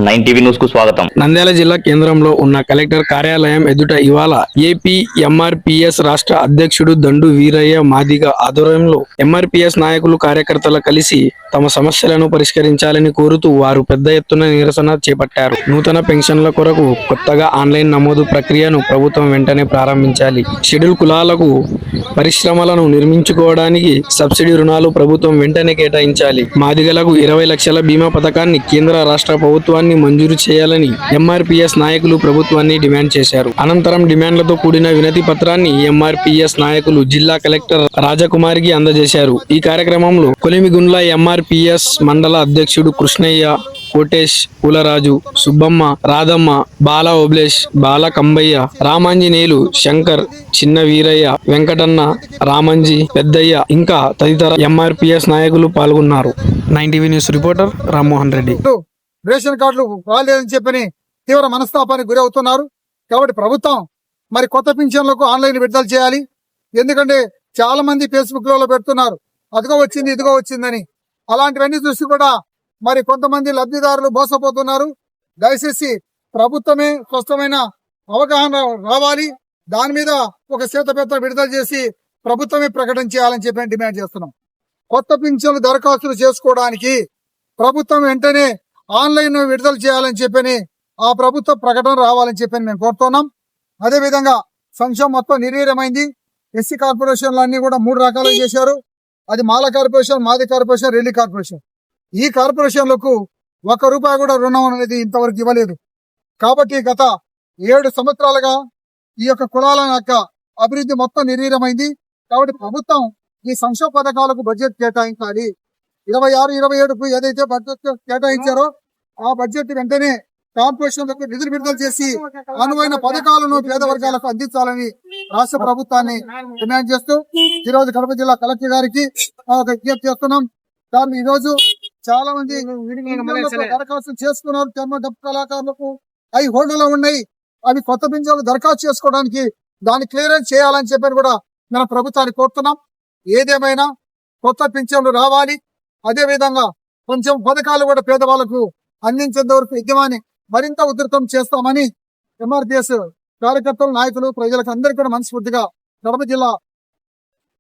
9 TV news కు స్వాగతం. నంద్యాల జిల్లా కేంద్రంలో ఉన్న కలెక్టర్ కార్యాలయం ఎదుట ఇవాళ ఏపీ ఎంఆర్పీఎస్ రాష్ట్ర అధ్యక్షుడు దండు వీరయ్య మాదిగ ఆధ్వర్యంలో ఎంఆర్పీఎస్ నాయకులు కార్యకర్తలు కలిసి తమ సమస్యలను పరిష్కరించాలని కోరుతూ వారు పెద్ద ఎత్తున నిరసన చేపట్టారు. నూతన పెన్షన్ల కొరకు కొత్తగా ఆన్లైన్ నమోదు ప్రక్రియను ప్రభుత్వం వెంటనే ప్రారంభించాలి. షెడ్యూల్ కులాలకు పరిశ్రమలను నిర్మించుకోవడానికి సబ్సిడీ రుణాలు ప్రభుత్వం వెంటనే కేటాయించాలి. మాదిగలకు 20 లక్షల బీమా పథకాన్ని కేంద్ర రాష్ట్ర ప్రభుత్వాన్ని మంజూరు చేయాలని ఎంఆర్పీఎస్ నాయకులు ప్రభుత్వాన్ని డిమాండ్ చేశారు. అనంతరం డిమాండ్లతో కూడిన వినతి పత్రాన్ని ఎంఆర్పీఎస్ నాయకులు జిల్లా కలెక్టర్ రాజకుమారికి అందజేశారు. ఈ కార్యక్రమంలో కొలిమిగుండ్ల ఎంఆర్పీఎస్ మండల అధ్యక్షుడు కృష్ణయ్య, కోటేష్, పూలరాజు, సుబ్బమ్మ, రాధమ్మ, బాల ఓబ్లేష్, బాల కంబయ్య, రామాంజనేయులు, శంకర్, చిన్న వీరయ్య, వెంకటన్న, రామంజీ, పెద్దయ్య ఇంకా తదితర ఎంఆర్పీఎస్ నాయకులు పాల్గొన్నారు. 9 TV news reporter Rammohan Reddy. Ration కార్డులు రాలేదని చెప్పని తీవ్ర మనస్తాపానికి గురి అవుతున్నారు. కాబట్టి ప్రభుత్వం మరి కొత్త పింఛన్లకు ఆన్లైన్ విడుదల చేయాలి. ఎందుకంటే చాలా మంది ఫేస్బుక్ లో పెడుతున్నారు, అదిగో వచ్చింది ఇదిగో వచ్చిందని. అలాంటివన్నీ చూసి కూడా మరి కొంతమంది లబ్ధిదారులు మోసపోతున్నారు. దయచేసి ప్రభుత్వమే స్పష్టమైన అవగాహన రావాలి. దాని మీద ఒక శ్వేతపత్రం విడుదల చేసి ప్రభుత్వమే ప్రకటన చేయాలని చెప్పి డిమాండ్ చేస్తున్నాం. కొత్త పింఛన్లు దరఖాస్తులు చేసుకోవడానికి ప్రభుత్వం వెంటనే ఆన్లైన్ విడుదల చేయాలని చెప్పని ఆ ప్రభుత్వ ప్రకటన రావాలని చెప్పని మేము కోరుతున్నాం. అదేవిధంగా సంక్షేమం మొత్తం నిర్వీర్యమైంది. ఎస్సీ కార్పొరేషన్లు అన్ని కూడా 3 రకాలుగా చేశారు. అది మాల కార్పొరేషన్, మాది కార్పొరేషన్, రెల్లి కార్పొరేషన్. ఈ కార్పొరేషన్లకు ₹1 కూడా రుణం అనేది ఇంతవరకు ఇవ్వలేదు. కాబట్టి గత 7 సంవత్సరాలుగా ఈ యొక్క కులాల యొక్క అభివృద్ధి మొత్తం నిర్వీర్యమైంది. కాబట్టి ప్రభుత్వం ఈ సంక్షేమ పథకాలకు బడ్జెట్ కేటాయించాలి. 26-27కు ఏదైతే బడ్జెట్ కేటాయించారో ఆ బడ్జెట్ వెంటనే కార్పొరేషన్లకు నిధులు విడుదల చేసి అనువైన పథకాలను పేద వర్గాలకు అందించాలని రాష్ట్ర ప్రభుత్వాన్ని డిమాండ్ చేస్తూ ఈరోజు కడప జిల్లా కలెక్టర్ గారికి విజ్ఞప్తి చేస్తున్నాం. దాన్ని ఈ రోజు చాలా మంది దరఖాస్తు చేసుకున్నారు. డబ్బు కళాకారులకు అవి హోల్డర్లో ఉన్నాయి. అవి కొత్త పింఛన్లు దరఖాస్తు చేసుకోవడానికి దాన్ని క్లియరెన్స్ చేయాలని చెప్పని కూడా మన ప్రభుత్వాన్ని కోరుతున్నాం. ఏదేమైనా కొత్త పింఛన్లు రావాలి. అదే విధంగా కొంచెం పథకాలు కూడా పేదవాళ్లకు అందించేంత వరకు యజమాని మరింత ఉధృతం చేస్తామని ఎంఆర్పీఎస్ కార్యకర్తలు, నాయకులు, ప్రజలకు అందరికీ కూడా మనస్ఫూర్తిగా కడప జిల్లా